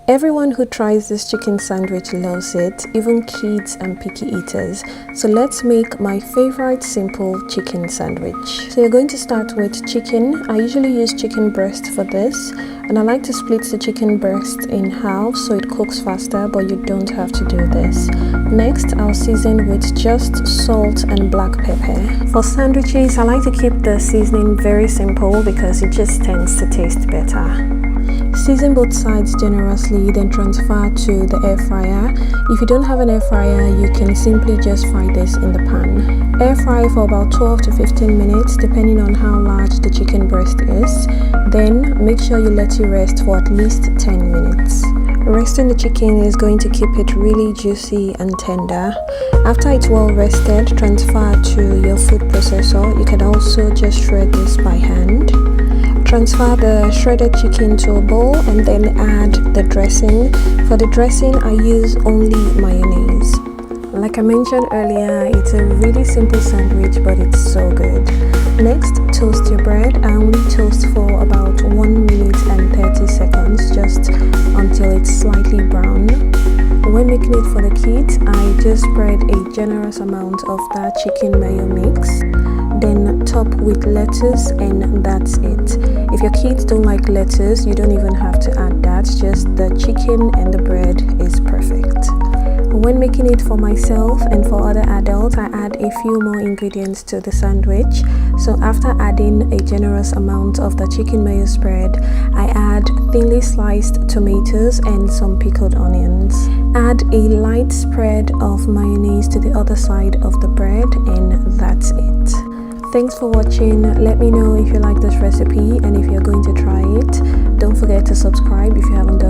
Everyone who tries this chicken sandwich loves it, even kids and picky eaters. So let's make my favorite simple chicken sandwich. So you're going to start with chicken. I usually use chicken breast for this, and I like to split the chicken breast in half so it cooks faster, but you don't have to do this. Next, I'll season with just salt and black pepper. For sandwiches, I like to keep the seasoning very simple because it just tends to taste better. Season both sides generously, then transfer to the air fryer. If you don't have an air fryer, you can simply just fry this in the pan. Air fry for about 12 to 15 minutes depending on how large the chicken breast is. Then make sure you let it rest for at least 10 minutes. Resting the chicken is going to keep it really juicy and tender. After it's well rested, transfer to your food processor. You can also just shred this by hand. Transfer the shredded chicken to a bowl and then add the dressing. For the dressing, I use only mayonnaise. Like I mentioned earlier, it's a really simple sandwich, but it's so good. Next, toast your bread. I only toast for about 1 minute and 30 seconds, just until it's slightly brown. When making it for the kids, I just spread a generous amount of that chicken mayo mix, then top with lettuce, and that's it. If your kids don't like lettuce, you don't even have to add that, just the chicken and the bread is perfect. When making it for myself and for other adults, I add a few more ingredients to the sandwich. So after adding a generous amount of the chicken mayo spread, I add thinly sliced tomatoes and some pickled onions. Add a light spread of mayonnaise to the other side of the bread, and that's it. Thanks for watching. Let me know if you like this recipe and if you're going to try it. Don't forget to subscribe if you haven't done